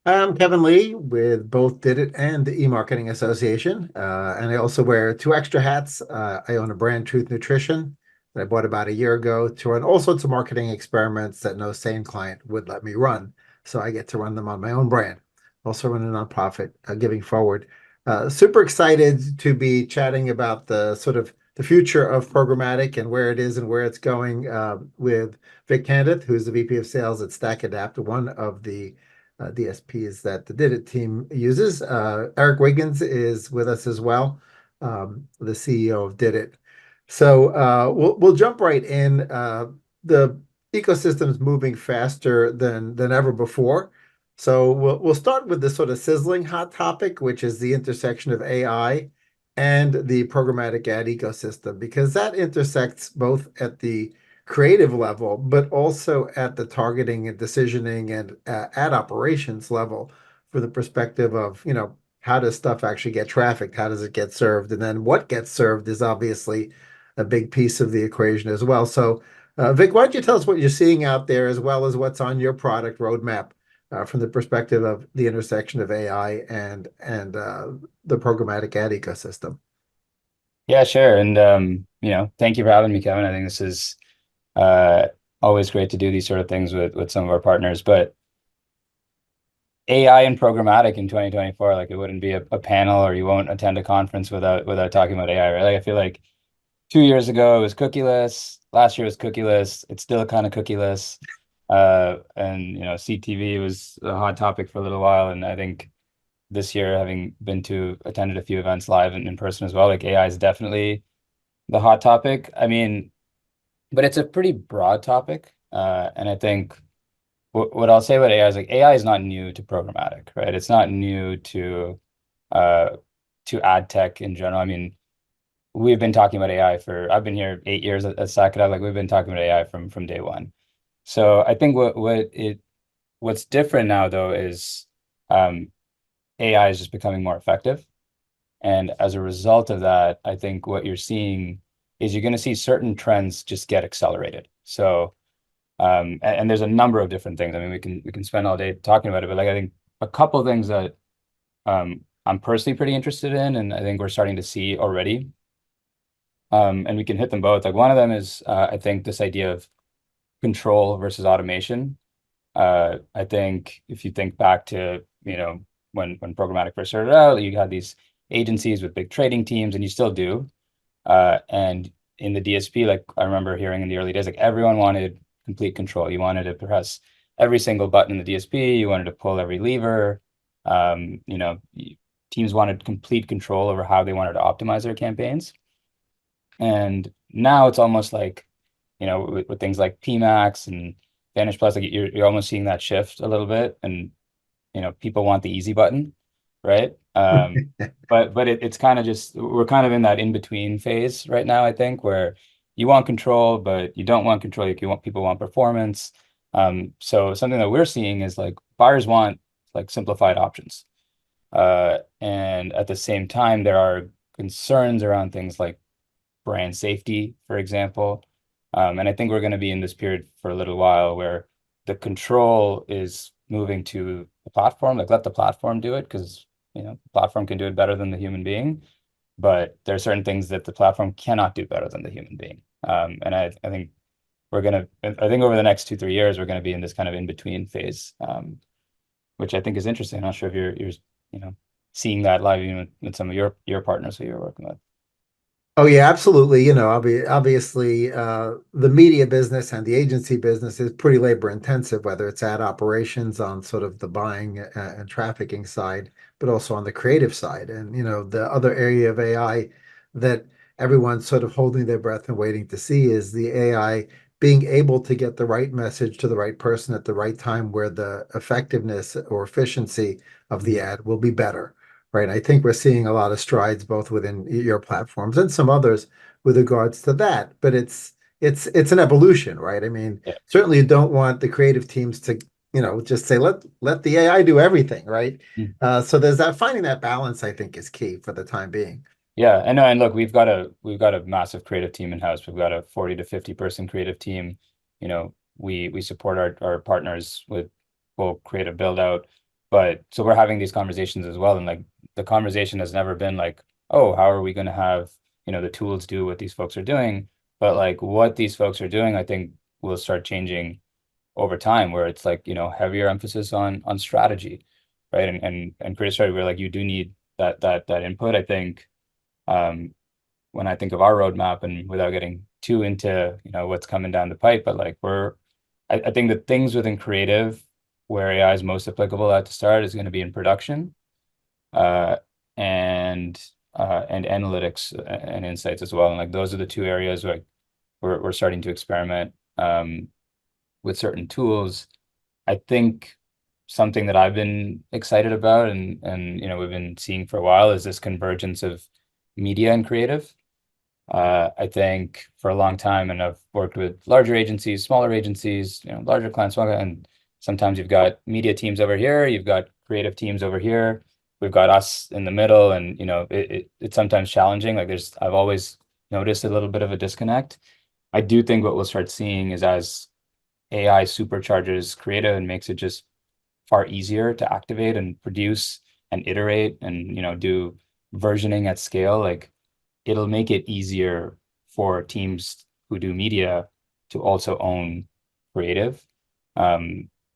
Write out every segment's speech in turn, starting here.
I'm Kevin Lee with both Didit and the E-Marketing Association. And I also wear two extra hats. I own a brand, Truth Nutrition, that I bought about a year ago to run all sorts of marketing experiments that no sane client would let me run. So I get to run them on my own brand. Also run a nonprofit, Giving Forward. Super excited to be chatting about the sort of the future of programmatic and where it is and where it's going with Vic Kandeth, who's the VP of Sales at StackAdapt, one of the DSPs that the Didit team uses. Eric Wiggins is with us as well, the CEO of Didit. So we'll jump right in. The ecosystem's moving faster than ever before. So we'll start with the sort of sizzling hot topic, which is the intersection of AI and the programmatic ad ecosystem, because that intersects both at the creative level, but also at the targeting and decisioning and ad operations level for the perspective of, how does stuff actually get trafficked? How does it get served? And then what gets served is obviously a big piece of the equation as well. So, Vic, why don't you tell us what you're seeing out there as well as what's on your product roadmap from the perspective of the intersection of AI and the programmatic ad ecosystem? Yeah, sure. And thank you for having me, Kevin. I think this is uh always great to do these sort of things with some of our partners. But AI and programmatic in 2024, like it wouldn't be a panel or you won't attend a conference without talking about AI, right? Like I feel like 2 years ago it was cookieless, last year was cookieless, it's still kind of cookieless. And CTV was a hot topic for a little while, and I think this year, having been to attended a few events live and in person as well, like AI is definitely the hot topic. I mean, but it's a pretty broad topic. And I think what I'll say about AI is like AI is not new to programmatic, right? It's not new uh, to ad tech in general. I mean, we've been talking about AI I've been here 8 years at StackAdapt. Like we've been talking about AI from day one. So I think what's different now though is AI is just becoming more effective. And as a result of that, I think what you're seeing is you're going to see certain trends just get accelerated. So, and there's a number of different things. I mean, we can spend all day talking about it, but like I think a couple of things that I'm personally pretty interested in, and I think we're starting to see already, and we can hit them both. Like one of them is I think this idea of control versus automation. I think if you think back to, when programmatic first started out, you had these agencies with big trading teams, and you still do. And in the DSP, like I remember hearing in the early days, like everyone wanted complete control. You wanted to press every single button in the DSP. You wanted to pull every lever. Um, you know, Teams wanted complete control over how they wanted to optimize their campaigns. And now it's almost like, with things like PMax and Vantage Plus, like you're almost seeing that shift a little bit, and people want the easy button, right? But it's kind of just we're kind of in that in between phase right now, I think, where you want control, but you don't want control. You want people want performance. So something that we're seeing is like buyers want like simplified options, and at the same time, there are concerns around things like brand safety, for example. And I think we're going to be in this period for a little while where the control is moving to the platform. Like let the platform do it because the platform can do it better than the human being. But there are certain things that the platform cannot do better than the human being. And I think I think over the next 2, 3 years, we're gonna be in this kind of in between phase, which I think is interesting. I'm not sure if you're seeing that live even with some of your partners who you're working with. Oh yeah, absolutely. Obviously, the media business and the agency business is pretty labor intensive, whether it's ad operations on sort of the buying and trafficking side, but also on the creative side. And the other area of AI that everyone's sort of holding their breath and waiting to see is the AI being able to get the right message to the right person at the right time, where the effectiveness or efficiency of the ad will be better. Right. I think we're seeing a lot of strides both within your platforms and some others with regards to that. But it's an evolution, right? I mean, Yeah. certainly you don't want the creative teams to, just say let the AI do everything, right? So there's that finding that balance, I think, is key for the time being. Yeah, I know. And look, we've got a massive creative team in house. We've got a 40 to 50 person creative team. We support our partners with full creative build out. But so we're having these conversations as well. And like the conversation has never been like, oh, how are we going to have, the tools do what these folks are doing? But like what these folks are doing, I think will start changing over time, where it's like, heavier emphasis on strategy, right? And creative strategy, where like you do need that input. I think when I think of our roadmap, and without getting too into, what's coming down the pipe, but like I think the things within creative where AI is most applicable at the start is going to be in production, uh, and and analytics and insights as well. And like those are the two areas where we're starting to experiment with certain tools. I think something that I've been excited about, and we've been seeing for a while, is this convergence of media and creative. I think for a long time, and I've worked with larger agencies, smaller agencies, larger clients, smaller, and sometimes you've got media teams over here, you've got creative teams over here, we've got us in the middle, and it's sometimes challenging. Like I've always noticed a little bit of a disconnect. I do think what we'll start seeing is, as AI supercharges creative and makes it just far easier to activate and produce and iterate and do versioning at scale, like it'll make it easier for teams who do media to also own creative.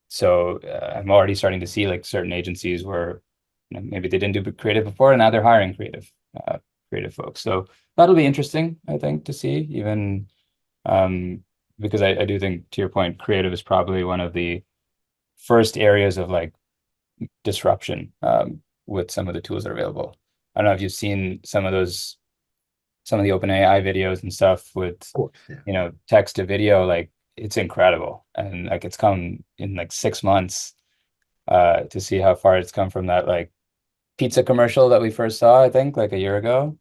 So I'm already starting to see like certain agencies where maybe they didn't do creative before, and now they're hiring creative folks. So that'll be interesting, I think, to see, even because I do think, to your point, creative is probably one of the first areas of like disruption with some of the tools that are available. I don't know if you've seen some of the OpenAI videos and stuff with, Of course, yeah. Text to video. Like it's incredible, and like it's come in like 6 months to see how far it's come from that like pizza commercial that we first saw, I think, like a year ago,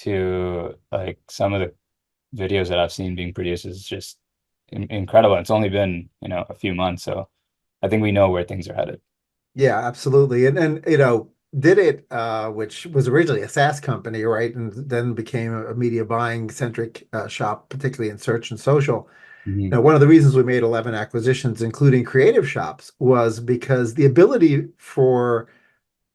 to like some of the videos that I've seen being produced is just incredible. It's only been, a few months, so I think we know where things are headed. Yeah, absolutely. And Didit, which was originally a SaaS company, right? And then became a media buying centric shop, particularly in search and social. Hmm. Now, one of the reasons we made 11 acquisitions, including creative shops, was because the ability for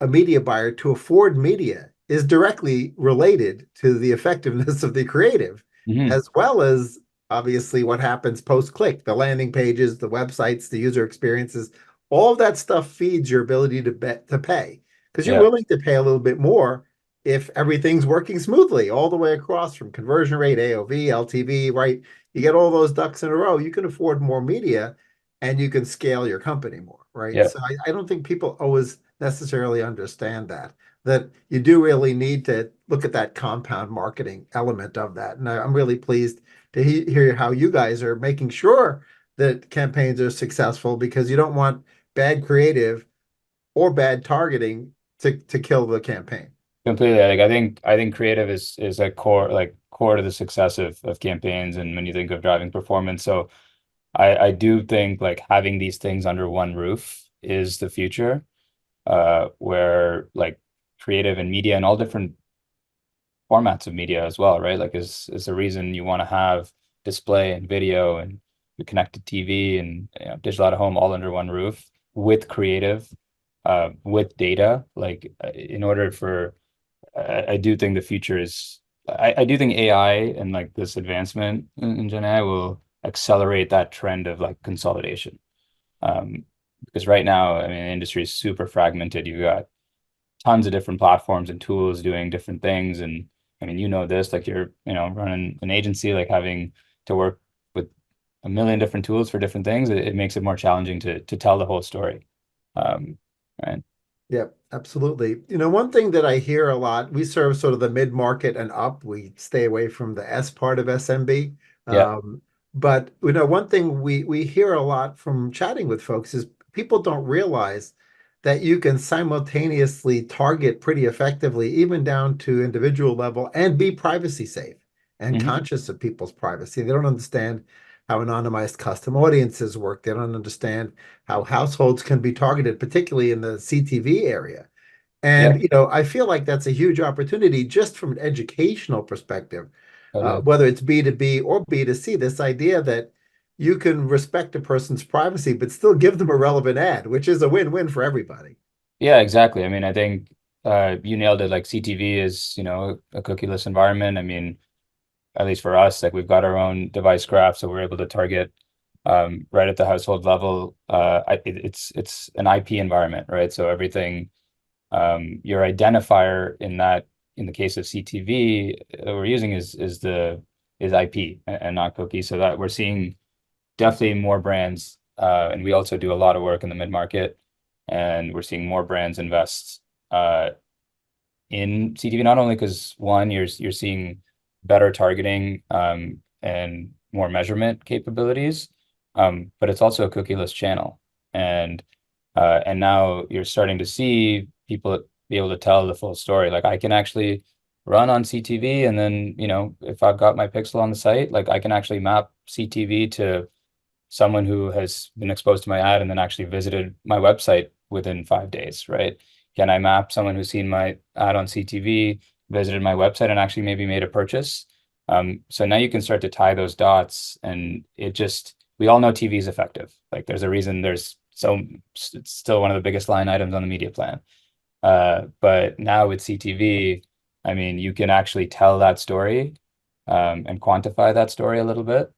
a media buyer to afford media is directly related to the effectiveness of the creative, Hmm. as well as obviously what happens post click, the landing pages, the websites, the user experiences. All of that stuff feeds your ability to pay, because you're Yeah. willing to pay a little bit more if everything's working smoothly all the way across, from conversion rate, AOV, LTV, right? You get all those ducks in a row, you can afford more media and you can scale your company more, right? Yeah. So I don't think people always necessarily understand that you do really need to look at that compound marketing element of that. And I'm really pleased to hear how you guys are making sure that campaigns are successful, because you don't want bad creative or bad targeting to kill the campaign. Completely. Like I think creative is a core to the success of campaigns, and when you think of driving performance. So I do think like having these things under one roof is the future, where like creative and media and all different formats of media as well, right? Like is the reason you want to have display and video and the connected TV and digital out of home all under one roof with creative, with data. Like in order for I do think the future is I do think AI and like this advancement in Gen AI will accelerate that trend of like consolidation. Because right now, I mean, the industry is super fragmented. You've got tons of different platforms and tools doing different things. And I mean, this, like you're, running an agency, like having to work with a million different tools for different things, it makes it more challenging to tell the whole story. Um, right. Yep, absolutely. One thing that I hear a lot, we serve sort of the mid-market and up. We stay away from the S part of SMB. Yeah. But one thing we hear a lot from chatting with folks is people don't realize that you can simultaneously target pretty effectively, even down to individual level, and be privacy safe and Hmm. conscious of people's privacy. They don't understand how anonymized custom audiences work. They don't understand how households can be targeted, particularly in the CTV area. Yeah. And, I feel like that's a huge opportunity just from an educational perspective, Totally. whether it's B2B or B2C, this idea that you can respect a person's privacy, but still give them a relevant ad, which is a win-win for everybody. Yeah, exactly. I mean, I think you nailed it. Like CTV is, a cookieless environment. I mean, at least for us, like we've got our own device graph, so we're able to target right at the household level. It's an IP environment, right? So everything, your identifier in the case of CTV that we're using is IP and not cookie. So that we're seeing definitely more brands, and we also do a lot of work in the mid market, and we're seeing more brands invest uh, in CTV, not only because one, you're seeing better targeting and more measurement capabilities, but it's also a cookieless channel. And now you're starting to see people be able to tell the full story. Like I can actually run on CTV, and then, if I've got my pixel on the site, like I can actually map CTV to someone who has been exposed to my ad and then actually visited my website within 5 days, right? Can I map someone who's seen my ad on CTV, visited my website, and actually maybe made a purchase? So now you can start to tie those dots, and we all know TV is effective. Like there's a reason it's still one of the biggest line items on the media plan. But now with CTV, I mean, you can actually tell that story, and quantify that story a little bit.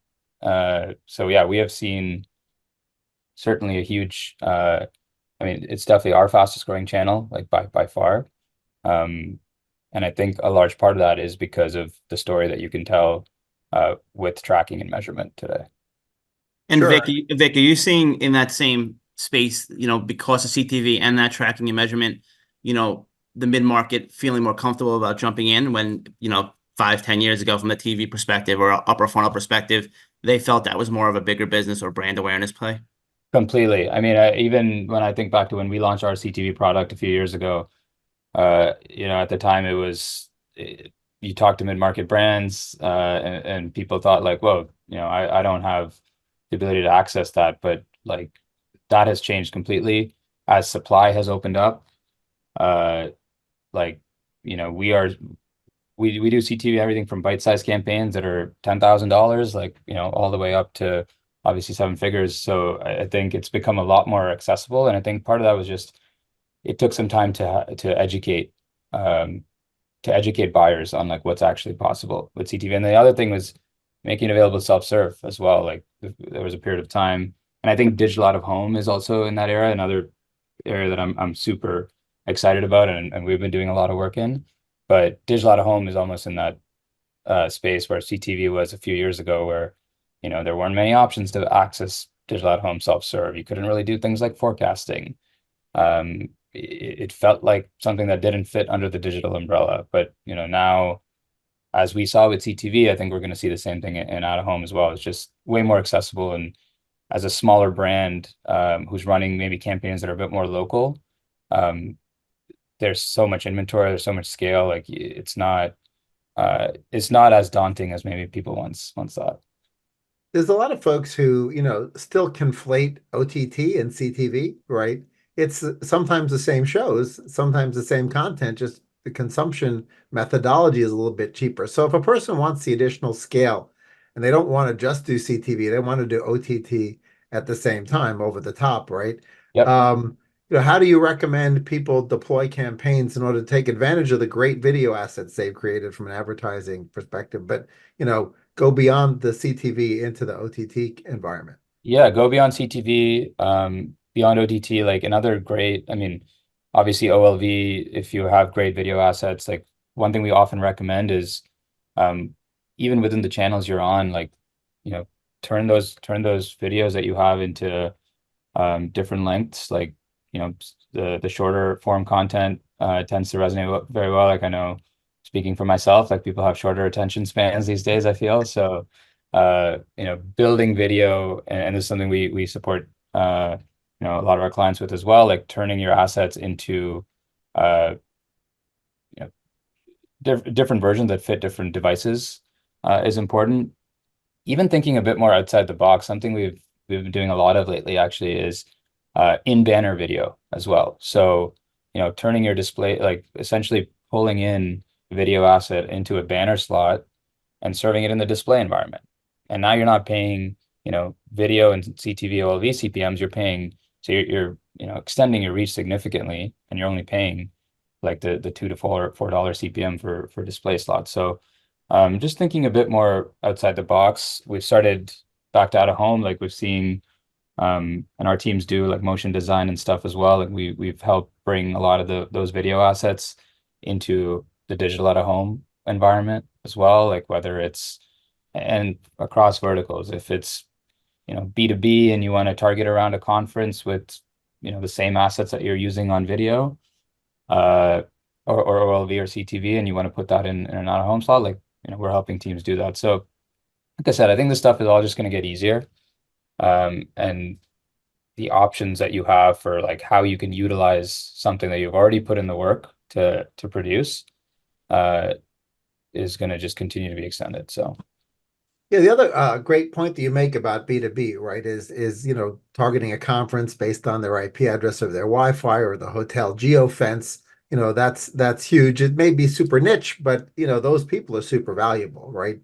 So yeah, we have seen certainly a huge, I mean, it's definitely our fastest growing channel, like by far. Um, and I think a large part of that is because of the story that you can tell with tracking and measurement today. And Sure. Vic, are you seeing in that same space, because of CTV and that tracking and measurement, the mid-market feeling more comfortable about jumping in when, 5, 10 years ago from the TV perspective or upper funnel perspective, they felt that was more of a bigger business or brand awareness play? Completely. I mean, even when I think back to when we launched our CTV product a few years ago, at the time you talk to mid-market brands, and people thought like, whoa, I don't have the ability to access that, but like that has changed completely as supply has opened up. Uh, like, we do CTV, everything from bite-sized campaigns that are $10,000, like, all the way up to obviously seven figures. So I think it's become a lot more accessible, and I think part of that was just it took some time um, to educate buyers on like what's actually possible with CTV. And the other thing was making it available self-serve as well. Like there was a period of time, and I think digital out of home is also in that era, another area that I'm super excited about, and we've been doing a lot of work in. But digital out of home is almost in that space where CTV was a few years ago, where there weren't many options to access digital at home self-serve. You couldn't really do things like forecasting. It felt like something that didn't fit under the digital umbrella. But now, as we saw with CTV, I think we're going to see the same thing in out of home as well. It's just way more accessible, and as a smaller brand who's running maybe campaigns that are a bit more local, um, there's so much inventory, there's so much scale. Like it's not as daunting as maybe people once thought. There's a lot of folks who, still conflate OTT and CTV, right? It's sometimes the same shows, sometimes the same content, just the consumption methodology is a little bit cheaper. So if a person wants the additional scale and they don't want to just do CTV, they want to do OTT at the same time over the top, right? Yep. How do you recommend people deploy campaigns in order to take advantage of the great video assets they've created from an advertising perspective, but, go beyond the CTV into the OTT environment? Yeah, go beyond CTV, beyond OTT, like another great, I mean, obviously OLV, if you have great video assets, like one thing we often recommend is even within the channels you're on, like, turn those videos that you have into different lengths, like, the shorter form content tends to resonate very well. Like I know, speaking for myself, like people have shorter attention spans these days, I feel. So building video, and this is something we support a lot of our clients with as well, like turning your assets into uh different versions that fit different devices is important. Even thinking a bit more outside the box, something we've been doing a lot of lately actually is in banner video as well. So, turning your display, like essentially pulling in video asset into a banner slot and serving it in the display environment. And now you're not paying, video and CTV OLV CPMs, you're paying, so you're extending your reach significantly, and you're only paying like the $2 to $4 CPM for display slots. So just thinking a bit more outside the box. We've started back to out of home, like we've seen, and our teams do like motion design and stuff as well. Like we've helped bring a lot of those video assets into the digital out of home environment as well, like whether it's and across verticals. If it's B2B and you want to target around a conference with the same assets that you're using on video, or OLV or CTV, and you want to put that in an out of home slot, like we're helping teams do that. So like I said, I think this stuff is all just going to get easier. And the options that you have for like how you can utilize something that you've already put in the work to produce is going to just continue to be extended. So Yeah, the other great point that you make about B2B, right, is targeting a conference based on their IP address or their Wi-Fi or the hotel geofence. That's huge. It may be super niche, but those people are super valuable, right?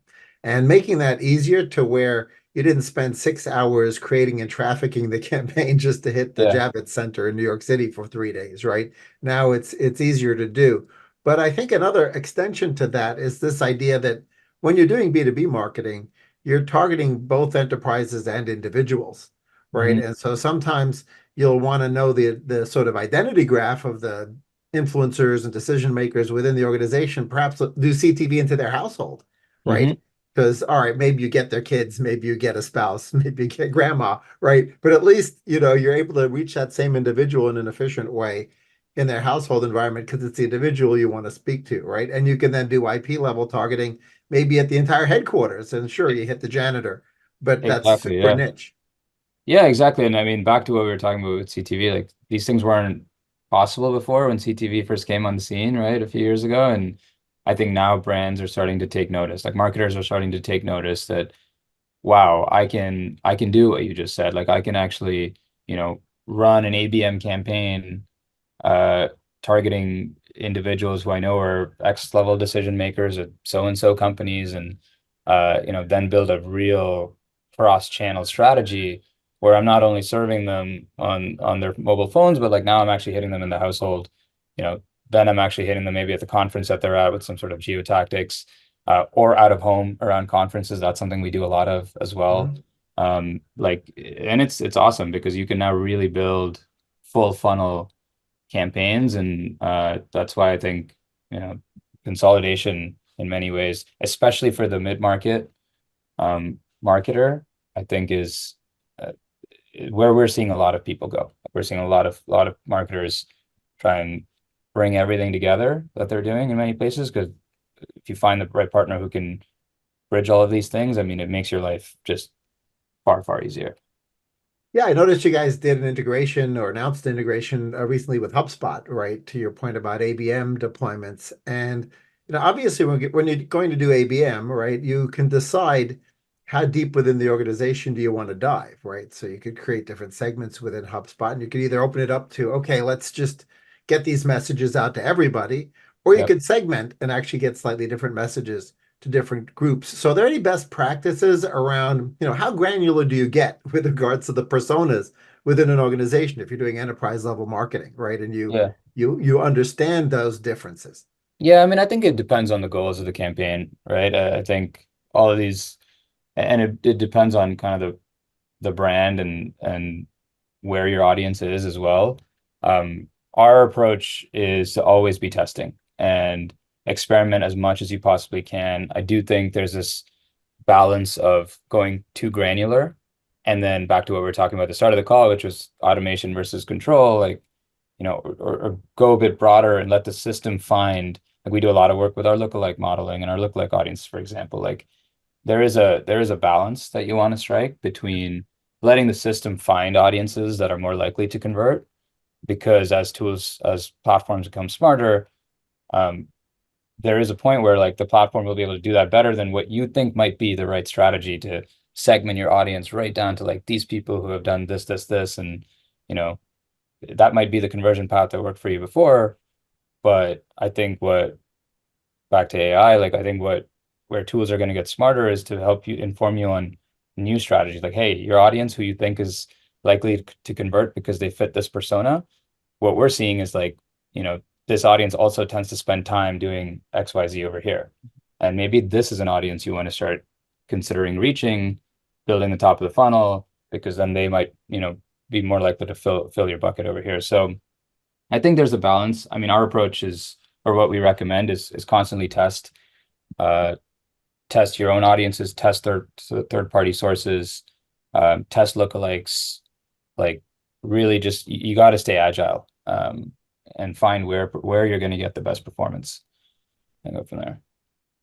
And making that easier to where you didn't spend 6 hours creating and trafficking the campaign just to hit the yeah, Javits Center in New York City for 3 days, right? Now it's easier to do. But I think another extension to that is this idea that when you're doing B2B marketing, you're targeting both enterprises and individuals, right? mhm, And so sometimes you'll want to know the sort of identity graph of the influencers and decision makers within the organization, perhaps do CTV into their household, right? mhm. Because, all right, maybe you get their kids, maybe you get a spouse, maybe you get grandma, right? But at least, you're able to reach that same individual in an efficient way in their household environment because it's the individual you want to speak to, right? And you can then do IP level targeting maybe at the entire headquarters. And sure, you hit the janitor, but that's Exactly. super Yeah. niche. Yeah, exactly. And I mean, back to what we were talking about with CTV, like these things weren't possible before when CTV first came on the scene, right? A few years ago. And I think now brands are starting to take notice, like marketers are starting to take notice that, wow, I can do what you just said. Like I can actually, run an ABM campaign uh, targeting individuals who I know are X level decision makers at so and so companies, and then build a real cross-channel strategy where I'm not only serving them on their mobile phones, but like now I'm actually hitting them in the household. Then I'm actually hitting them maybe at the conference that they're at with some sort of geotactics, or out of home around conferences. That's something we do a lot of as well. Mhm. And it's awesome because you can now really build full funnel campaigns, and that's why I think consolidation in many ways, especially for the mid-market marketer, I think is where we're seeing a lot of people go. We're seeing a lot of marketers try and bring everything together that they're doing in many places, because if you find the right partner who can bridge all of these things, I mean, it makes your life just far, far easier. Yeah, I noticed you guys did an integration or announced integration recently with HubSpot, right? To your point about ABM deployments. And obviously, when you're going to do ABM, right, you can decide how deep within the organization do you want to dive, right? So you could create different segments within HubSpot, and you could either open it up to, okay, let's just get these messages out to everybody, or you Yep. could segment and actually get slightly different messages to different groups. So are there any best practices around, how granular do you get with regards to the personas within an organization if you're doing enterprise level marketing, right? And you Yeah. you understand those differences. Yeah, I mean, I think it depends on the goals of the campaign, right? I think all of these, and it depends on kind of the brand and where your audience is as well. Our approach is to always be testing and experiment as much as you possibly can. I do think there's this balance of going too granular, and then back to what we were talking about at the start of the call, which was automation versus control, like, or go a bit broader and let the system find, like we do a lot of work with our lookalike modeling and our lookalike audience, for example. Like there is a balance that you want to strike between letting the system find audiences that are more likely to convert, because as platforms become smarter, um, there is a point where like the platform will be able to do that better than what you think might be the right strategy to segment your audience right down to like these people who have done this, and you know that might be the conversion path that worked for you before. But I think back to AI, like I think where tools are going to get smarter is to help you inform you on new strategies. Like, hey, your audience who you think is likely to convert because they fit this persona. What we're seeing is like, this audience also tends to spend time doing XYZ over here. And maybe this is an audience you want to start considering reaching, building the top of the funnel, because then they might, be more likely to fill your bucket over here. So I think there's a balance. I mean, our approach is, or what we recommend is constantly test your own audiences, test third party sources, test lookalikes, like really just you got to stay agile, and find where you're going to get the best performance and go from there.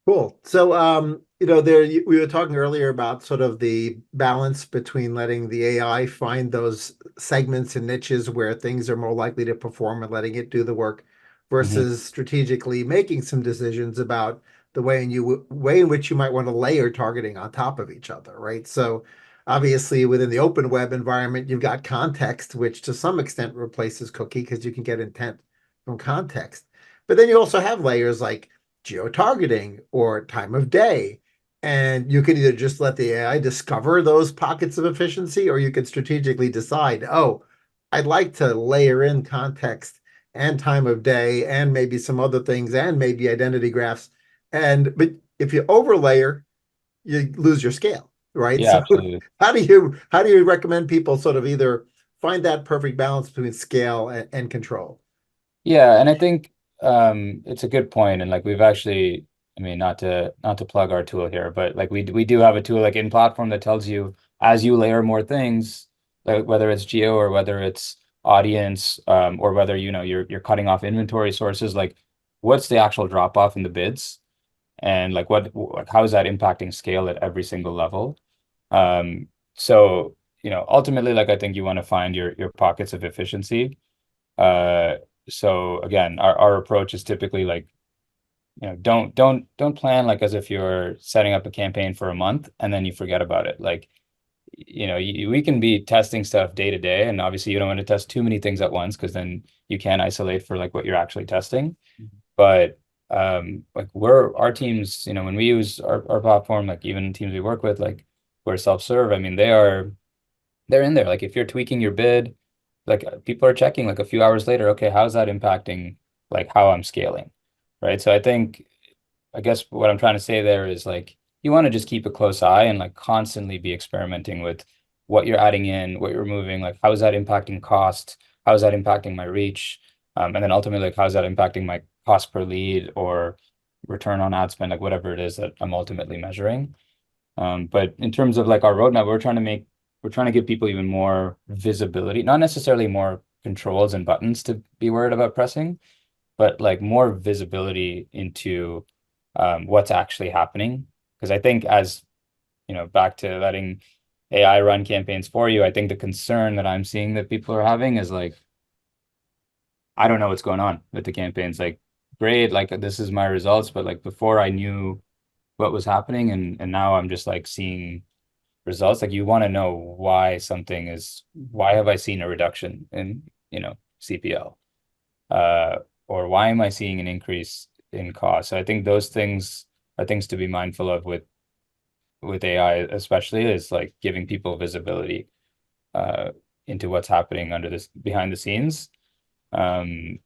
Cool. So, we were talking earlier about sort of the balance between letting the AI find those segments and niches where things are more likely to perform and letting it do the work versus strategically making some decisions about the way in which you might want to layer targeting on top of each other, right? So obviously within the open web environment, you've got context, which to some extent replaces cookie because you can get intent from context. But then you also have layers like geo-targeting or time of day. And you could either just let the AI discover those pockets of efficiency, or you could strategically decide, oh, I'd like to layer in context and time of day and maybe some other things and maybe identity graphs. But if you overlayer, you lose your scale, right? Yeah, So absolutely. how do you recommend people sort of either find that perfect balance between scale and control? Yeah, and I think it's a good point. And like we've actually, I mean, not to plug our tool here, but like we do have a tool like in platform that tells you as you layer more things, like whether it's geo or whether it's audience, or whether you're cutting off inventory sources, like what's the actual drop off in the bids, and like how is that impacting scale at every single level. So ultimately, like I think you want to find your pockets of efficiency. Uh, so again, our approach is typically like, don't plan like as if you're setting up a campaign for a month and then you forget about it. Like, we can be testing stuff day to day, and obviously you don't want to test too many things at once because then you can't isolate for like what you're actually testing. But like our teams, when we use our platform, like even teams we work with, like we're self-serve. I mean, they're in there. Like if you're tweaking your bid, like people are checking like a few hours later, okay, how's that impacting like how I'm scaling, right? So I guess what I'm trying to say there is like you want to just keep a close eye and like constantly be experimenting with what you're adding in, what you're removing, like how is that impacting cost, how is that impacting my reach, and then ultimately like how is that impacting my cost per lead or return on ad spend, like whatever it is that I'm ultimately measuring. But in terms of like our roadmap, we're trying to give people even more visibility, not necessarily more controls and buttons to be worried about pressing, but like more visibility into what's actually happening. Because I think as, back to letting AI run campaigns for you, I think the concern that I'm seeing that people are having is like, I don't know what's going on with the campaigns. Like, great, like this is my results, but like before I knew what was happening, and now I'm just like seeing results. Like you want to know why have I seen a reduction in, CPL? Or why am I seeing an increase in cost? So I think those things are things to be mindful of with AI, especially is like giving people visibility into what's happening behind the scenes. But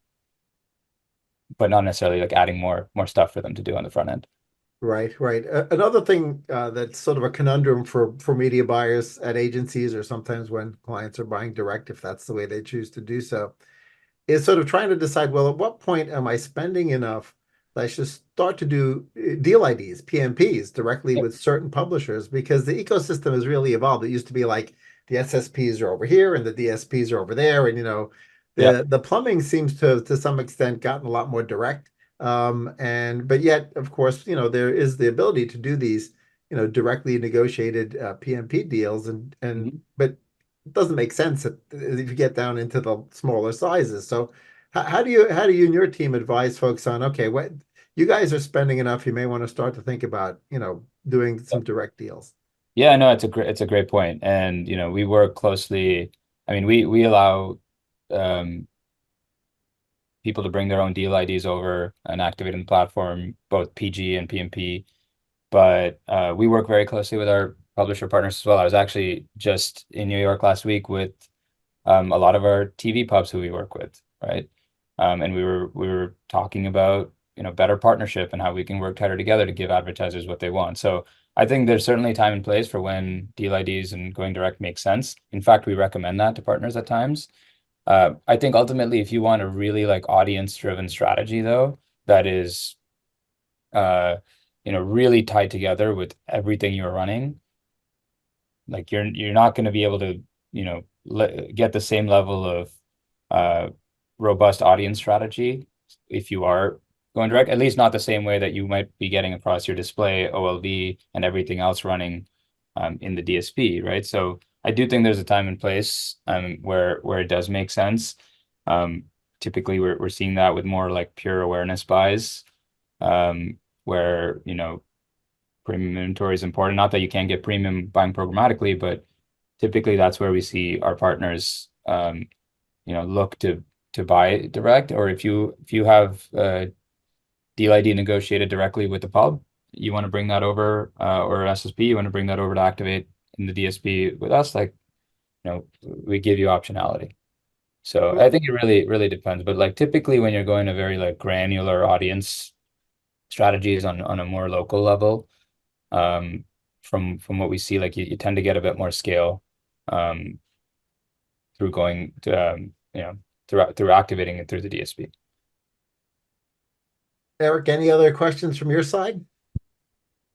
not necessarily like adding more stuff for them to do on the front end. Right, right. Another thing that's sort of a conundrum for media buyers at agencies, or sometimes when clients are buying direct, if that's the way they choose to do so, is sort of trying to decide, well, at what point am I spending enough that I should start to do deal IDs, PMPs, directly Yep. with certain publishers? Because the ecosystem has really evolved. It used to be like the SSPs are over here and the DSPs are over there, and Yep. the plumbing seems to some extent gotten a lot more direct. But yet, of course, there is the ability to do these, directly negotiated PMP deals, but it doesn't make sense if you get down into the smaller sizes. So how do you and your team advise folks on, okay, what you guys are spending enough, you may want to start to think about, doing some direct deals. Yeah, no, it's a great point. And we work closely. I mean, we allow people to bring their own deal IDs over and activate in the platform, both PG and PMP. But we work very closely with our publisher partners as well. I was actually just in New York last week with a lot of our TV pubs who we work with, right? And we were talking about, better partnership and how we can work tighter together to give advertisers what they want. So I think there's certainly a time and place for when deal IDs and going direct makes sense. In fact, we recommend that to partners at times. I think ultimately, if you want a really like audience-driven strategy, though, that is, really tied together with everything you're running, like you're not going to be able to, get the same level of robust audience strategy if you are going direct, at least not the same way that you might be getting across your display, OLV, and everything else running in the DSP, right? So I do think there's a time and place where it does make sense. Typically, we're seeing that with more like pure awareness buys, where premium inventory is important. Not that you can't get premium buying programmatically, but typically that's where we see our partners, look to buy direct. Or if you have deal ID negotiated directly with the pub, you want to bring that over, or SSP, you want to bring that over to activate in the DSP with us, like, we give you optionality. So I think it really depends. But like typically when you're going to very like granular audience strategies on a more local level, from what we see, like you tend to get a bit more scale through going to through activating it through the DSP. Eric, any other questions from your side?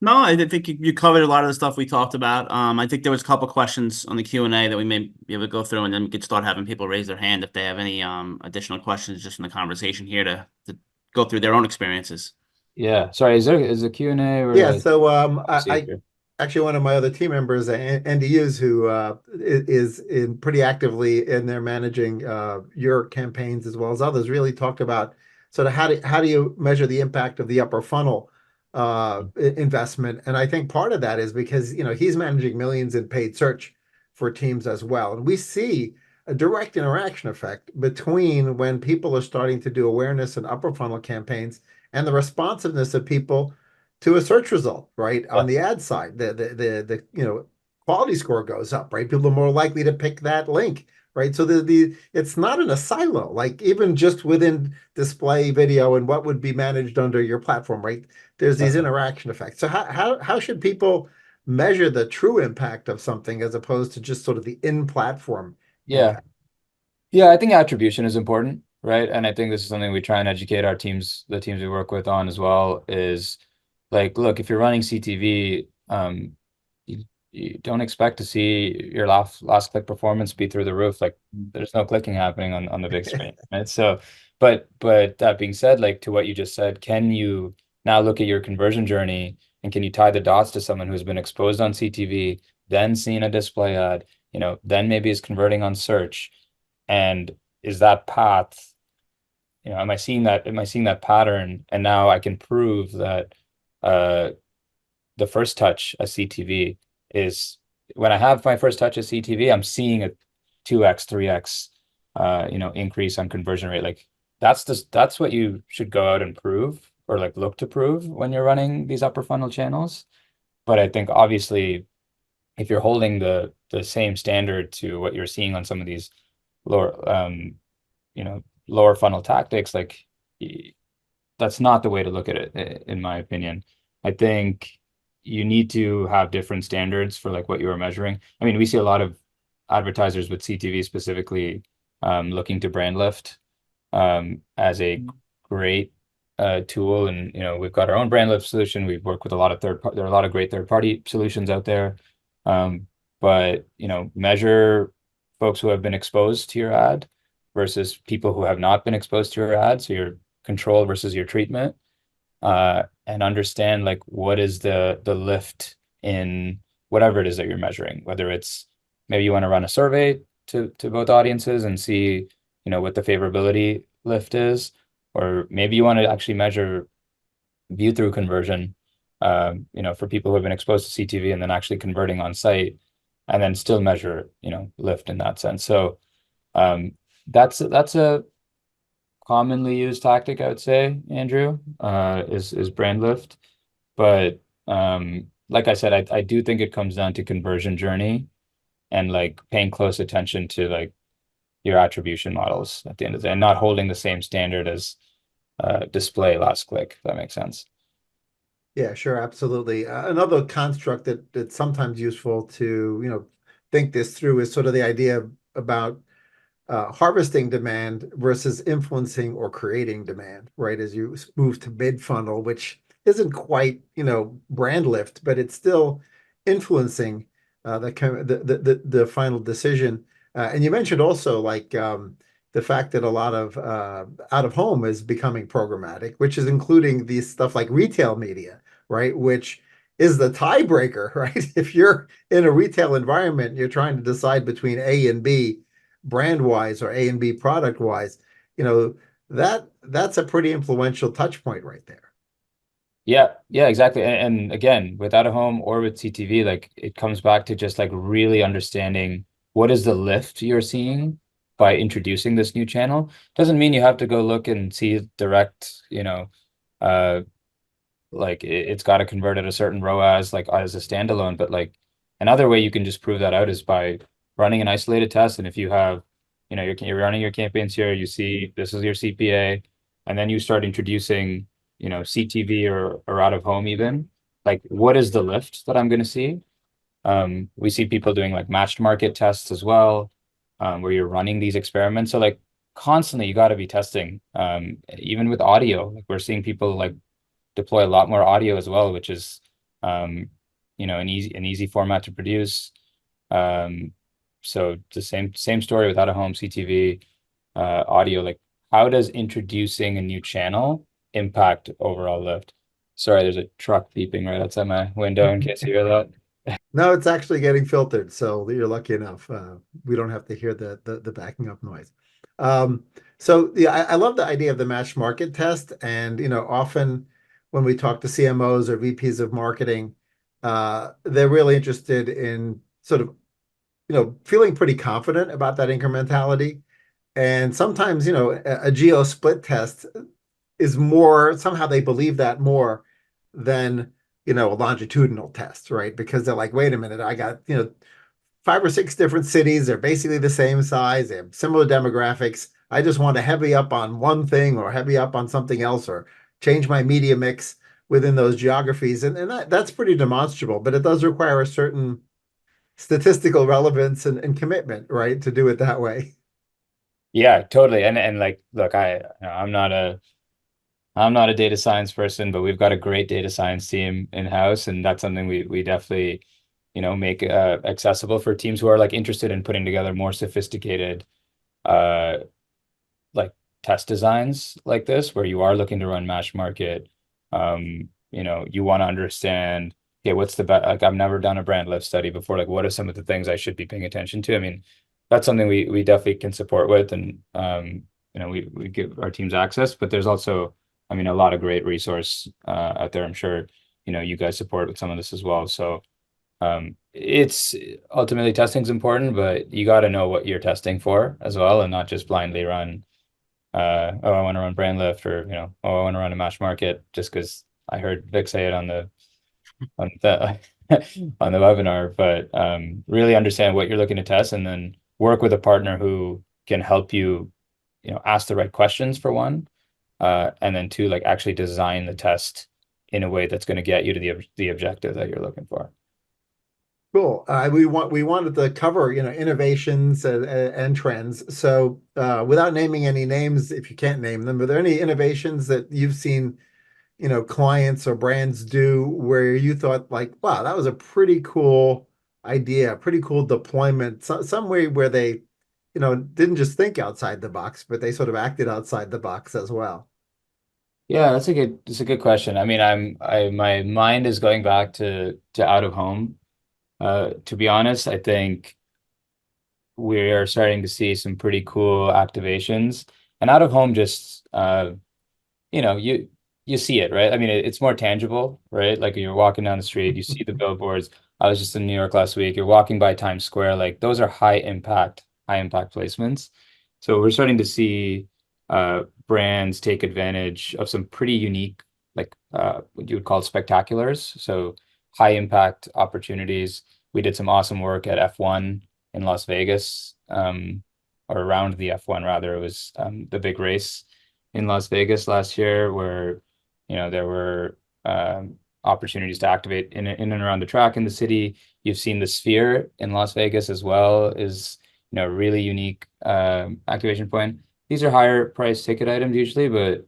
No, I think you covered a lot of the stuff we talked about. I think there was a couple questions on the Q&A that we may be able to go through, and then we could start having people raise their hand if they have any additional questions just in the conversation here to go through their own experiences. Yeah. Sorry, is a Q&A or Yeah, like so I actually one of my other team members, Andy Hughes, who is in pretty actively in there managing your campaigns as well as others, really talked about sort of how do you measure the impact of the upper funnel investment. And I think part of that is because he's managing millions in paid search for teams as well, and we see a direct interaction effect between when people are starting to do awareness and upper funnel campaigns and the responsiveness of people to a search result, right? On the ad side, the quality score goes up, right? People are more likely to pick that link, right? So it's not in a silo, like even just within display video and what would be managed under your platform, right? There's these interaction effects. So how should people measure the true impact of something as opposed to just sort of the in-platform impact? Yeah, I think attribution is important, right? And I think this is something we try and educate the teams we work with on as well, is like, look, if you're running CTV, you don't expect to see your last click performance be through the roof. Like there's no clicking happening on the big screen, right? So, but that being said, like to what you just said, can you now look at your conversion journey and can you tie the dots to someone who's been exposed on CTV, then seen a display ad, then maybe is converting on search, and is that path, am I seeing that pattern, and now I can prove that the first touch at CTV is, when I have my first touch at CTV, I'm seeing a 2x, 3x, increase on conversion rate. Like that's what you should go out and prove, or like look to prove when you're running these upper funnel channels. But I think obviously, if you're holding the same standard to what you're seeing on some of these lower funnel tactics, like that's not the way to look at it, in my opinion. I think you need to have different standards for like what you are measuring. I mean, we see a lot of advertisers with CTV specifically looking to brand lift as a great tool. And, we've got our own brand lift solution. We've worked with there are a lot of great third-party solutions out there. But, measure folks who have been exposed to your ad versus people who have not been exposed to your ad. So your control versus your treatment. And understand like what is the lift in whatever it is that you're measuring, whether it's maybe you want to run a survey to both audiences and see, what the favorability lift is, or maybe you want to actually measure view through conversion, for people who have been exposed to CTV and then actually converting on site, and then still measure, lift in that sense. So that's a commonly used tactic, I would say, Andrew, is brand lift. But like I said, I do think it comes down to conversion journey and like paying close attention to like your attribution models at the end of the day, and not holding the same standard as display last click, if that makes sense. Yeah, sure, absolutely. Another construct that's sometimes useful to, think this through is sort of the idea about harvesting demand versus influencing or creating demand, right? As you move to mid funnel, which isn't quite, brand lift, but it's still influencing the final decision. And you mentioned also like the fact that a lot of out of home is becoming programmatic, which is including these stuff like retail media, right? Which is the tiebreaker, right? If you're in a retail environment, you're trying to decide between A and B brand wise or A and B product wise, that's a pretty influential touch point right there. Yeah, exactly. And again, with out of home or with CTV, like it comes back to just like really understanding what is the lift you're seeing by introducing this new channel. Doesn't mean you have to go look and see direct, uh, like it's got to convert at a certain ROAS, like as a standalone. But like another way you can just prove that out is by running an isolated test. And if you have, you're running your campaigns here, you see this is your CPA, and then you start introducing, CTV or out of home even, like what is the lift that I'm going to see? We see people doing like matched market tests as well, where you're running these experiments. So like constantly you got to be testing. Even with audio, like we're seeing people like deploy a lot more audio as well, which is an easy format to produce. So the same story with out of home CTV, audio. Like, how does introducing a new channel impact overall lift? Sorry, there's a truck beeping right outside my window in case you hear that. No, it's actually getting filtered, so you're lucky enough. We don't have to hear the backing up noise. Um, so yeah, I love the idea of the match market test, and often when we talk to CMOs or VPs of marketing, they're really interested in sort of feeling pretty confident about that incrementality. And sometimes a geo split test is more, somehow they believe that more than a longitudinal test, right? Because they're like, wait a minute, I got 5 or 6 different cities. They're basically the same size. They have similar demographics. I just want to heavy up on one thing or heavy up on something else or change my media mix within those geographies. And that's pretty demonstrable, but it does require a certain statistical relevance and commitment, right, to do it that way. Yeah, totally. And like, look, I'm not a data science person, but we've got a great data science team in-house, and that's something we definitely, make accessible for teams who are like interested in putting together more sophisticated uh like test designs like this, where you are looking to run match market. You want to understand, okay, what's the best, like I've never done a brand lift study before. Like, what are some of the things I should be paying attention to? I mean, that's something we definitely can support with, and we give our teams access, but there's also, I mean, a lot of great resource out there. I'm sure, you guys support with some of this as well. So it's ultimately testing's important, but you got to know what you're testing for as well, and not just blindly run oh, I want to run brand lift, or oh, I want to run a match market just because I heard Vic say it on the on the webinar. But really understand what you're looking to test, and then work with a partner who can help you, ask the right questions for one, and then two, like actually design the test in a way that's going to get you to the objective that you're looking for. Cool. We wanted to cover innovations and trends. So without naming any names, if you can't name them, are there any innovations that you've seen clients or brands do where you thought like, wow, that was a pretty cool idea, pretty cool deployment, some way where they didn't just think outside the box, but they sort of acted outside the box as well. Yeah, that's a good question. I mean, my mind is going back to out of home. To be honest, I think we are starting to see some pretty cool activations, and out of home just you know you you see it, right? I mean, it's more tangible, right? Like you're walking down the street, you see the billboards. I was just in New York last week. You're walking by Times Square, like those are high impact placements. So we're starting to see brands take advantage of some pretty unique, like what you would call spectaculars. So high impact opportunities. We did some awesome work at F1 in Las Vegas, or around the F1 rather. It was the big race in Las Vegas last year, where there were opportunities to activate in and around the track in the city. You've seen the Sphere in Las Vegas as well, is a really unique activation point. These are higher price ticket items usually, but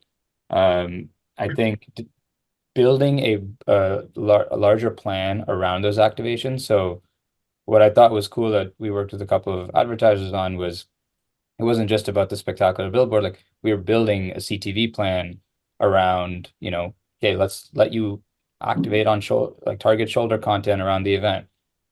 I think building a larger plan around those activations. So what I thought was cool that we worked with a couple of advertisers on was, it wasn't just about the spectacular billboard. Like, we were building a CTV plan around, okay, let's let you activate on target shoulder content around the event.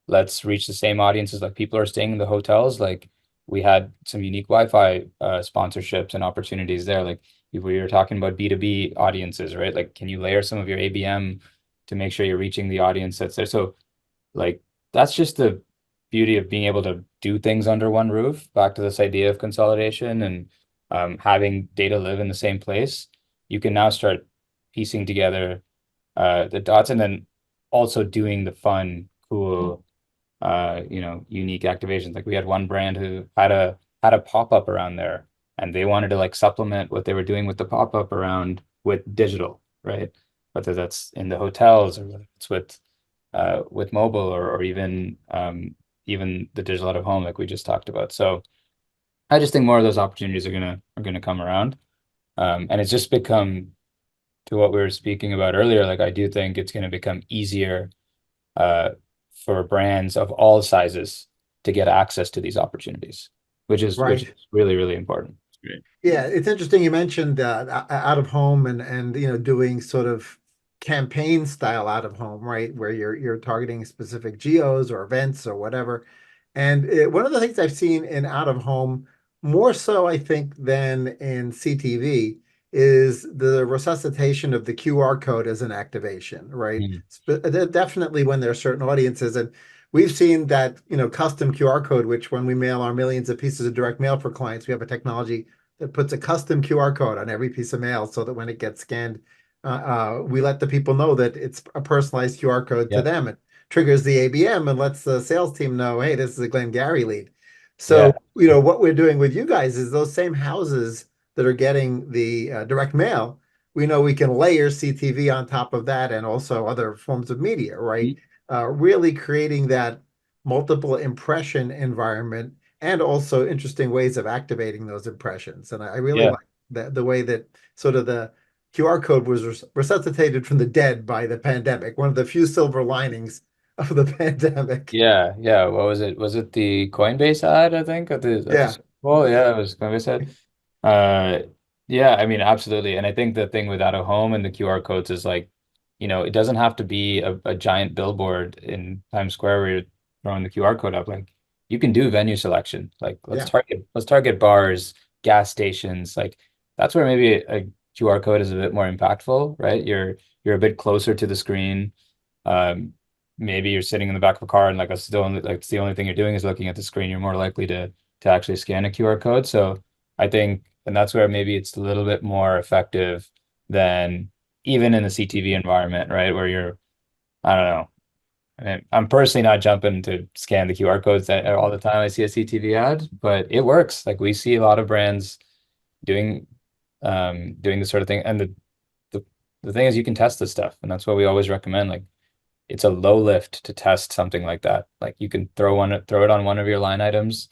Let's reach the same audiences. Like, people are staying in the hotels. Like, we had some unique Wi-Fi sponsorships and opportunities there. Like, we were talking about B2B audiences, right? Like, can you layer some of your ABM to make sure you're reaching the audience that's there? So, like, that's just the beauty of being able to do things under one roof. Back to this idea of consolidation and having data live in the same place. You can now start piecing together the dots, and then also doing the fun, cool, unique activations. Like, we had one brand who had a pop-up around there, and they wanted to like supplement what they were doing with the pop-up around with digital, right? Whether that's in the hotels, or whether it's with mobile, or even the digital out of home, like we just talked about. So I just think more of those opportunities are gonna come around. And it's just become, to what we were speaking about earlier, like, I do think it's gonna become easier for brands of all sizes to get access to these opportunities, which is Right. really, really important. Great. Yeah, it's interesting you mentioned out of home and doing sort of campaign style out of home, right? Where you're targeting specific geos or events or whatever. And one of the things I've seen in out of home, more so I think than in CTV, is the resuscitation of the QR code as an activation, right? Mm. Definitely when there are certain audiences, and we've seen that custom QR code, which when we mail our millions of pieces of direct mail for clients, we have a technology that puts a custom QR code on every piece of mail, so that when it gets scanned, we let the people know that it's a personalized QR code to Yeah. them. It triggers the ABM and lets the sales team know, hey, this is a Glengarry lead. Yeah. So, what we're doing with you guys is those same houses that are getting the direct mail, we know we can layer CTV on top of that and also other forms of media, right? Really creating that multiple impression environment, and also interesting ways of activating those impressions. And I really Yeah. like the way that sort of the QR code was resuscitated from the dead by the pandemic. One of the few silver linings of the pandemic. Yeah, yeah. What was it? Was it the Coinbase ad, I think, at the Yeah, Super Bowl? Yeah, it was Coinbase ad. Uh yeah, I mean, absolutely. And I think the thing with out of home and the QR codes is, like, it doesn't have to be a giant billboard in Times Square where you're throwing the QR code up. Like, you can do venue selection. Like, yeah, let's target bars, gas stations. Like, that's where maybe a QR code is a bit more impactful, right? You're a bit closer to the screen. Um, Maybe you're sitting in the back of a car, and like it's the only thing you're doing is looking at the screen. You're more likely to actually scan a QR code. So I think, and that's where maybe it's a little bit more effective than even in the CTV environment, right? Where I don't know. I mean, I'm personally not jumping to scan the QR codes all the time I see a CTV ad, but it works. Like, we see a lot of brands doing doing this sort of thing. And the the thing is, you can test this stuff, and that's what we always recommend. Like, it's a low lift to test something like that. Like, you can throw it on one of your line items.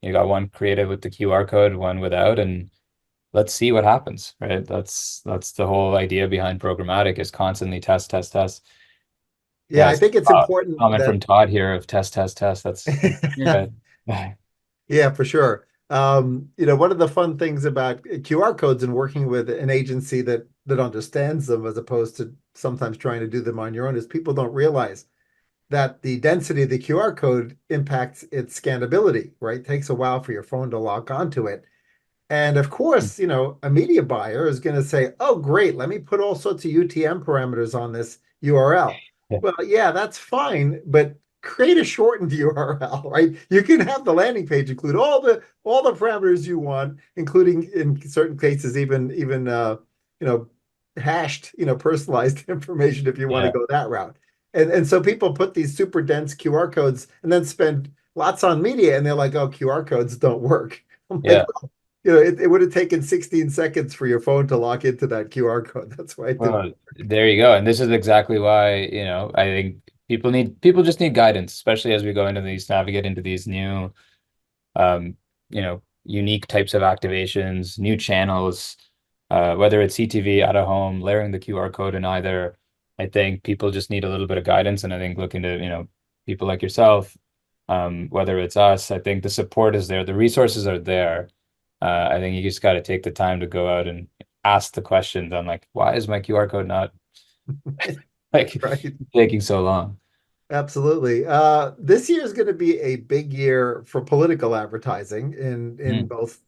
You got one creative with the QR code, one without, and let's see what happens, right? That's the whole idea behind programmatic, is constantly test, test, test. yeah. I Yes. think it's important Comment that from Todd here of test, test, test. That's Yeah. good. yeah, for sure. One of the fun things about QR codes and working with an agency that understands them, as opposed to sometimes trying to do them on your own, is people don't realize that the density of the QR code impacts its scannability, right? It takes a while for your phone to lock onto it. And of course, a media buyer is going to say, oh, great, let me put all sorts of UTM parameters on this URL. Yeah. Well, yeah, that's fine, but create a shortened URL, right? You can have the landing page include all the parameters you want, including in certain cases even hashed, personalized information if you want to Yeah. go that route. And so people put these super dense QR codes and then spend lots on media, and they're like, oh, QR codes don't work. I'm like, Yeah. well, you know, it would have taken 16 seconds for your phone to lock into that QR code. That's why it didn't. Well, there you go. And this is exactly why, I think people just need guidance, especially as we go into these, navigate into these new, um, unique types of activations, new channels, whether it's CTV, out of home, layering the QR code in either. I think people just need a little bit of guidance. And I think looking to, people like yourself, whether it's us, I think the support is there, the resources are there. I think you just got to take the time to go out and ask the questions on like, why is my QR code not like Right. taking so long? Absolutely. This year is going to be a big year for political advertising in Mm. both,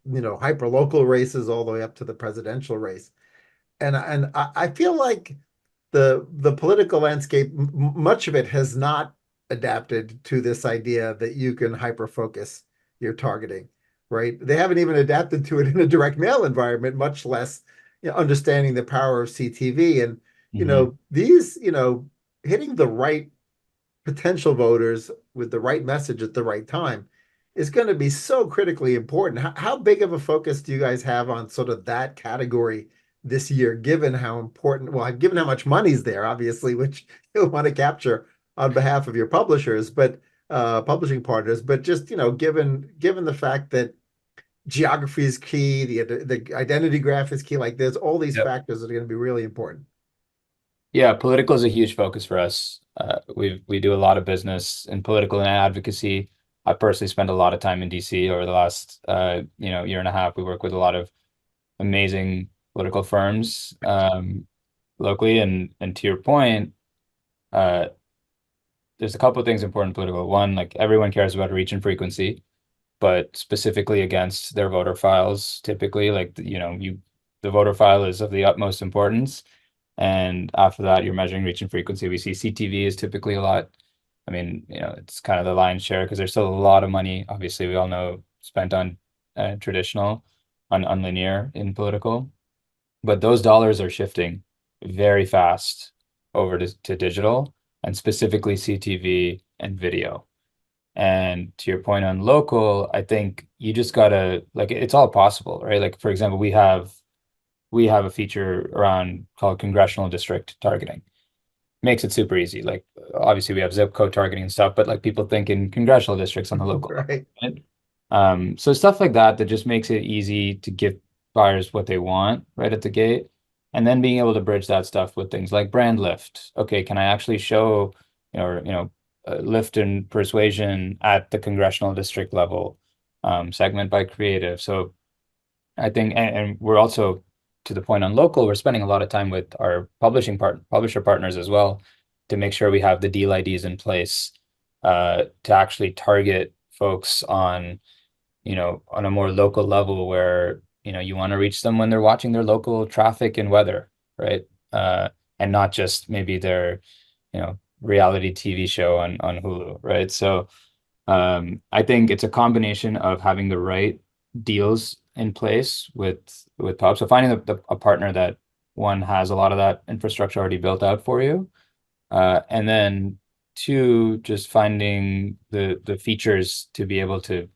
hyper-local races all the way up to the presidential race. And I feel like the political landscape, much of it has not adapted to this idea that you can hyper focus your targeting, right? They haven't even adapted to it in a direct mail environment, much less, understanding the power of CTV. And Hmm. these, hitting the right potential voters with the right message at the right time is going to be so critically important. How big of a focus do you guys have on sort of that category this year, given how important, well, given how much money's there, obviously, which you'll want to capture on behalf of your publishers, but publishing partners, but just, given the fact that geography is key, the identity graph is key, like there's all these Yep. factors that are going to be really important. Yeah, political is a huge focus for us. We do a lot of business in political and advocacy. I personally spent a lot of time in DC over the last year and a half. We work with a lot of amazing political firms locally, and to your point, uh, there's a couple of things important in political. One, like everyone cares about reach and frequency, but specifically against their voter files, typically, like the voter file is of the utmost importance. And after that, you're measuring reach and frequency. We see CTV is typically a lot. I mean, it's kind of the lion's share because there's still a lot of money, obviously, we all know, spent on traditional, on linear in political. But those dollars are shifting very fast over to digital, and specifically CTV and video. And to your point on local, I think you just gotta, like, it's all possible, right? Like, for example, we have a feature around called congressional district targeting. Makes it super easy. Like, obviously we have zip code targeting and stuff, but like people think in congressional districts on the local level, Right. right? So stuff like that just makes it easy to give buyers what they want right at the gate. And then being able to bridge that stuff with things like brand lift. Okay, can I actually show, or lift and persuasion at the congressional district level, segment by creative. So I think, and we're also, to the point on local, we're spending a lot of time with our publisher partners as well to make sure we have the deal IDs in place to actually target folks on a more local level where, you want to reach them when they're watching their local traffic and weather, right? And not just maybe their, reality TV show on Hulu, right? So I think it's a combination of having the right deals in place with pub. So finding a partner that, one, has a lot of that infrastructure already built out for you, and then two, just finding the features to be able to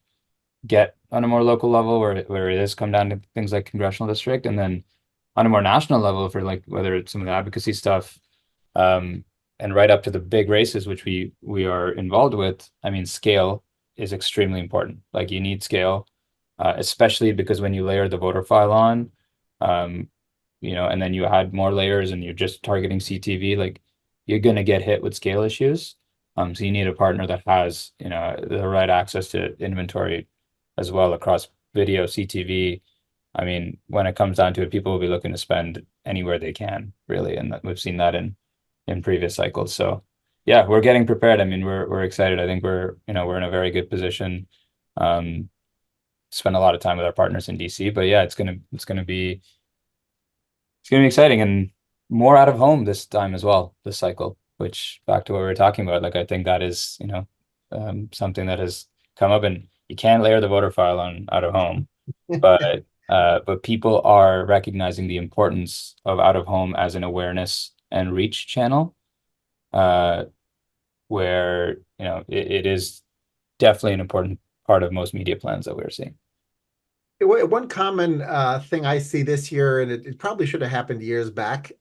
get on a more local level where it has come down to things like congressional district, and then on a more national level for like whether it's some of the advocacy stuff, um, and right up to the big races, which we are involved with. I mean, scale is extremely important. Like you need scale, especially because when you layer the voter file on, um, and then you add more layers and you're just targeting CTV, like you're gonna get hit with scale issues. So you need a partner that has, the right access to inventory as well across video, CTV. I mean, when it comes down to it, people will be looking to spend anywhere they can, really, and we've seen that in previous cycles. So yeah, we're getting prepared. I mean, we're excited. I think we're in a very good position. Um, Spend a lot of time with our partners in DC, but yeah, it's gonna be exciting, and more out of home this time as well, this cycle, which, back to what we were talking about, like I think that is, something that has come up, and you can't layer the voter file on out of home, but people are recognizing the importance of out of home as an awareness and reach channel. where, it is definitely an important part of most media plans that we're seeing. One common thing I see this year, and it probably should have happened years back,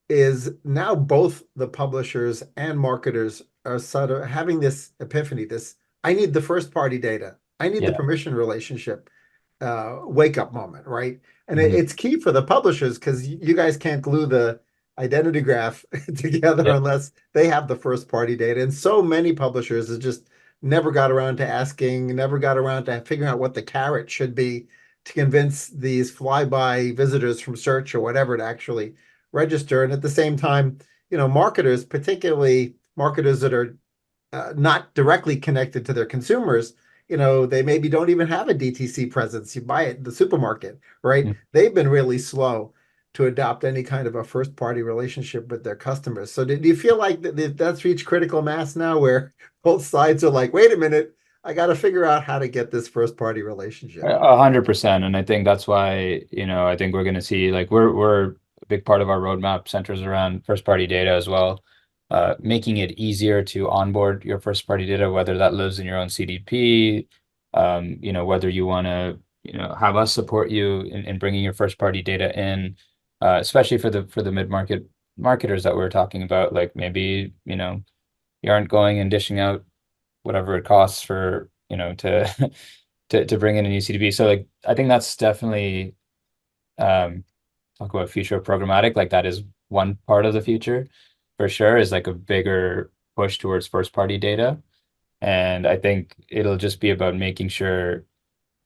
is now both the publishers and marketers are sort of having this epiphany, this, I need the first party data. I need the Yeah. permission relationship wake up moment, right? And Mhm. it's key for the publishers because you guys can't glue the identity graph together Yeah. unless they have the first party data. And so many publishers have just never got around to asking, never got around to figuring out what the carrot should be to convince these flyby visitors from search or whatever to actually register. And at the same time, marketers, particularly marketers that are not directly connected to their consumers, they maybe don't even have a DTC presence. You buy it in the supermarket, right? Mm. They've been really slow to adopt any kind of a first party relationship with their customers. So do you feel like that's reached critical mass now where both sides are like, wait a minute, I got to figure out how to get this first party relationship? 100%. And I think that's why, I think we're going to see, like, we're a big part of our roadmap centers around first party data as well. Making it easier to onboard your first party data, whether that lives in your own CDP, whether you want to, have us support you in bringing your first party data in, especially for the mid-market marketers that we're talking about. Like maybe, you aren't going and dishing out whatever it costs for, to to bring in a new CDP. So like I think that's definitely talk about future of programmatic. Like that is one part of the future for sure, is like a bigger push towards first party data. And I think it'll just be about making sure,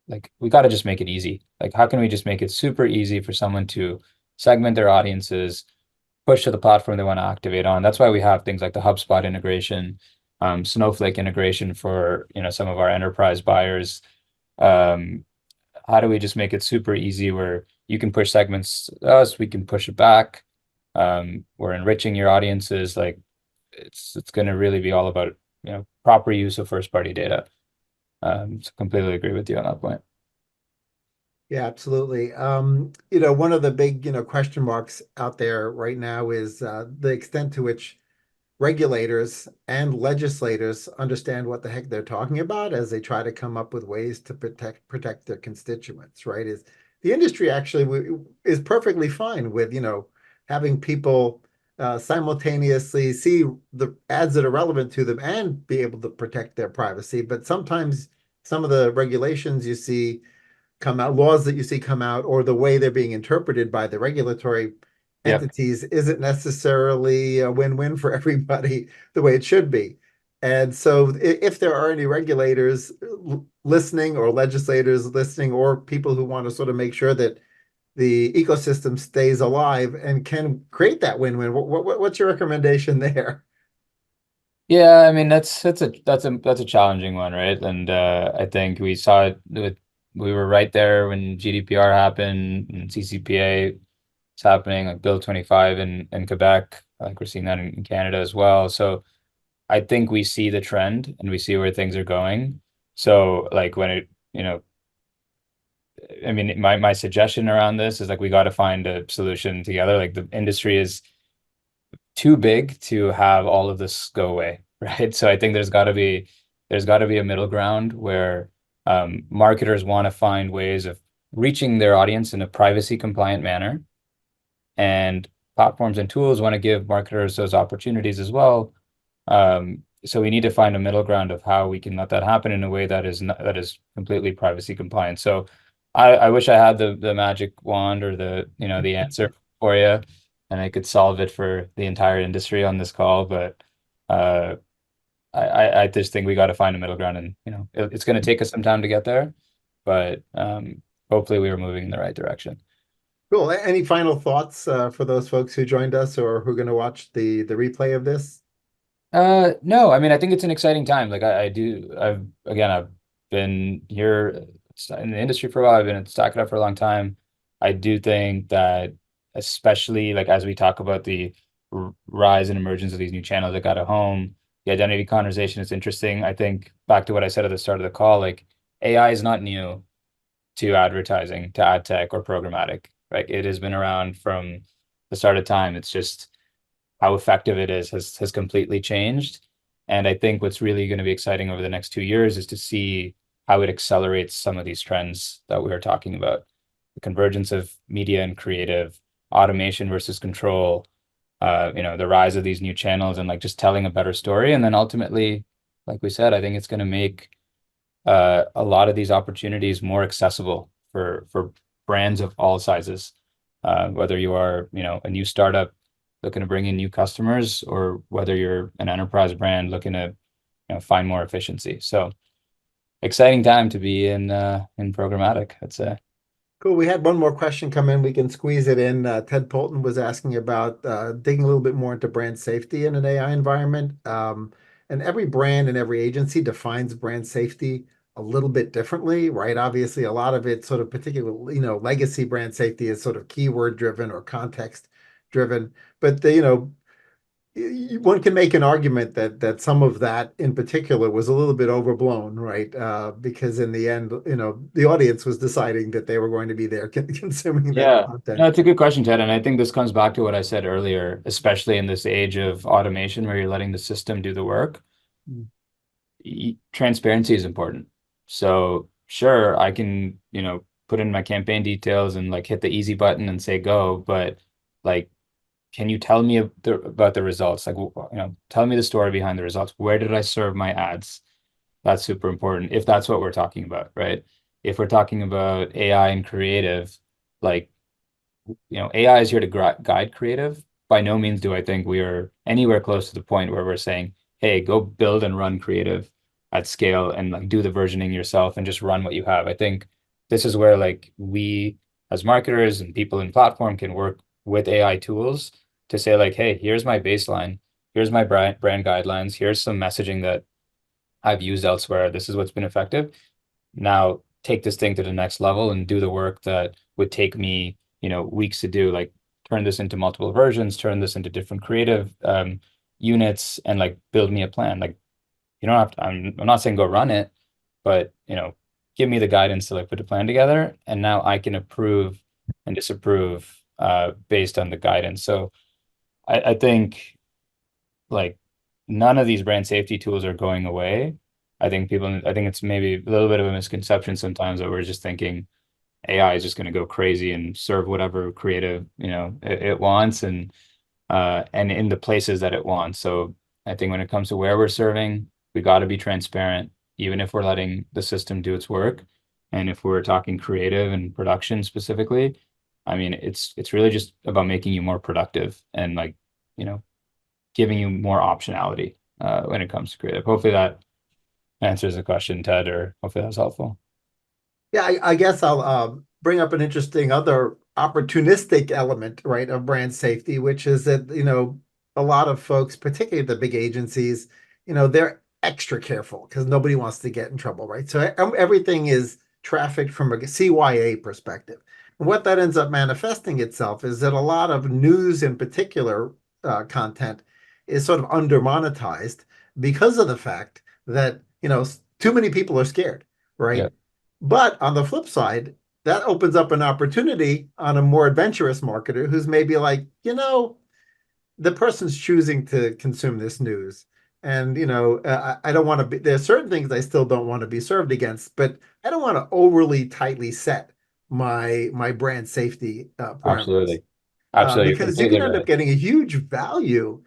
like, we got to just make it easy. Like, how can we just make it super easy for someone to segment their audiences, push to the platform they want to activate on? That's why we have things like the HubSpot integration, Snowflake integration for, some of our enterprise buyers. How do we just make it super easy where you can push segments to us, we can push it back. We're enriching your audiences. Like it's going to really be all about, proper use of first party data. So completely agree with you on that point. Yeah, absolutely. One of the big, question marks out there right now is the extent to which regulators and legislators understand what the heck they're talking about as they try to come up with ways to protect their constituents, right? Is the industry actually is perfectly fine with, having people simultaneously see the ads that are relevant to them and be able to protect their privacy. But sometimes some of the regulations you see come out, laws that you see come out, or the way they're being interpreted by the regulatory Yep. entities isn't necessarily a win-win for everybody the way it should be. And so if there are any regulators listening or legislators listening or people who want to sort of make sure that the ecosystem stays alive and can create that win-win, what's your recommendation there? Yeah, I mean that's a challenging one, right? And I think we saw it we were right there when GDPR happened and CCPA is happening, like Bill 25 in Quebec. I think we're seeing that in Canada as well. So I think we see the trend and we see where things are going. So like when it, I mean, my suggestion around this is like we got to find a solution together. Like the industry is too big to have all of this go away, right? So I think there's got to be a middle ground where marketers want to find ways of reaching their audience in a privacy compliant manner, and platforms and tools want to give marketers those opportunities as well. So we need to find a middle ground of how we can let that happen in a way that is completely privacy compliant. So I wish I had the magic wand or the answer for you, and I could solve it for the entire industry on this call. But I just think we got to find a middle ground, and it's going to take us some time to get there, but hopefully we were moving in the right direction. Cool. Any final thoughts for those folks who joined us or who are going to watch the replay of this? No, I mean, I think it's an exciting time. Like I've been here in the industry for a while. I've been at StackAdapt for a long time. I do think that, especially like as we talk about the rise and emergence of these new channels that got a home, the identity conversation is interesting. I think back to what I said at the start of the call, like AI is not new to advertising, to ad tech or programmatic, right? It has been around from the start of time. It's just how effective it is has completely changed. And I think what's really going to be exciting over the next 2 years is to see how it accelerates some of these trends that we were talking about. The convergence of media and creative, automation versus control, the rise of these new channels, and like just telling a better story. And then ultimately, like we said, I think it's going to make a lot of these opportunities more accessible for brands of all sizes, whether you are, a new startup looking to bring in new customers, or whether you're an enterprise brand looking to, find more efficiency. So exciting time to be in programmatic, I'd say. Cool. We had one more question come in. We can squeeze it in. Ted Polton was asking about digging a little bit more into brand safety in an AI environment. And every brand and every agency defines brand safety a little bit differently, right? Obviously, a lot of it sort of particularly, legacy brand safety is sort of keyword driven or context driven. But one can make an argument that some of that in particular was a little bit overblown, right? Because in the end, the audience was deciding that they were going to be there consuming that content. No, it's a good question, Ted. And I think this comes back to what I said earlier, especially in this age of automation where you're letting the system do the work. Transparency is important. So sure, I can, put in my campaign details and like hit the easy button and say go, but like, can you tell me about the results? Like, tell me the story behind the results. Where did I serve my ads? That's super important if that's what we're talking about, right? If we're talking about AI and creative, like, AI is here to guide creative. By no means do I think we are anywhere close to the point where we're saying, hey, go build and run creative at scale and like do the versioning yourself and just run what you have. I think this is where like we as marketers and people in platform can work with AI tools to say like, hey, here's my baseline, here's my brand guidelines, here's some messaging that I've used elsewhere. This is what's been effective. Now take this thing to the next level and do the work that would take me, weeks to do, like turn this into multiple versions, turn this into different creative units, and like build me a plan. Like you don't have to, I'm not saying go run it, but give me the guidance to like put a plan together, and now I can approve and disapprove based on the guidance. So I think like none of these brand safety tools are going away. I think it's maybe a little bit of a misconception sometimes that we're just thinking AI is just going to go crazy and serve whatever creative, it wants and in the places that it wants. So I think when it comes to where we're serving, we got to be transparent, even if we're letting the system do its work. And if we're talking creative and production specifically, I mean, it's really just about making you more productive and like, giving you more optionality when it comes to creative. Hopefully that answers the question, Ted, or hopefully that's helpful. Yeah, I guess I'll bring up an interesting other opportunistic element, right, of brand safety, which is that, a lot of folks, particularly the big agencies, they're extra careful because nobody wants to get in trouble, right? So everything is trafficked from a CYA perspective. And what that ends up manifesting itself is that a lot of news in particular content is sort of under monetized because of the fact that, too many people are scared, right? Yeah. But on the flip side, that opens up an opportunity on a more adventurous marketer who's maybe like, the person's choosing to consume this news. And, I don't want to be, there's certain things I still don't want to be served against, but I don't want to overly tightly set my brand safety parameters. Absolutely. Because you can end up getting a huge value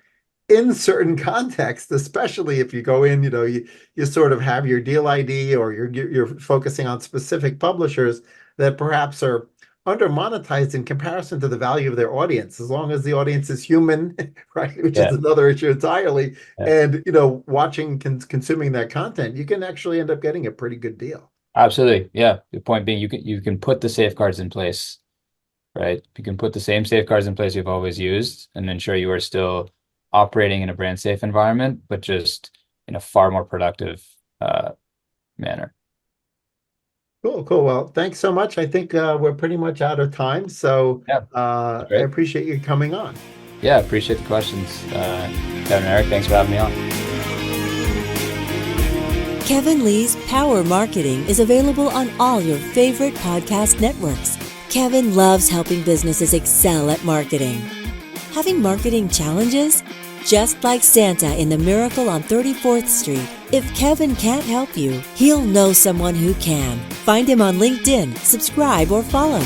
in certain contexts, especially if you go in, you sort of have your deal ID or you're focusing on specific publishers that perhaps are under monetized in comparison to the value of their audience, as long as the audience is human, right? Which is another issue entirely. Yeah. And, watching, consuming that content, you can actually end up getting a pretty good deal. Absolutely. Yeah. The point being, you can put the safeguards in place, right? You can put the same safeguards in place you've always used and ensure you are still operating in a brand safe environment, but just in a far more productive manner. Cool. Well, thanks so much. I think we're pretty much out of time. So I appreciate you coming on. Yeah, appreciate the questions. Kevin and Eric, thanks for having me on. Kevin Lee's Power Marketing is available on all your favorite podcast networks. Kevin loves helping businesses excel at marketing. Having marketing challenges? Just like Santa in The Miracle on 34th Street, if Kevin can't help you, he'll know someone who can. Find him on LinkedIn, subscribe, or follow.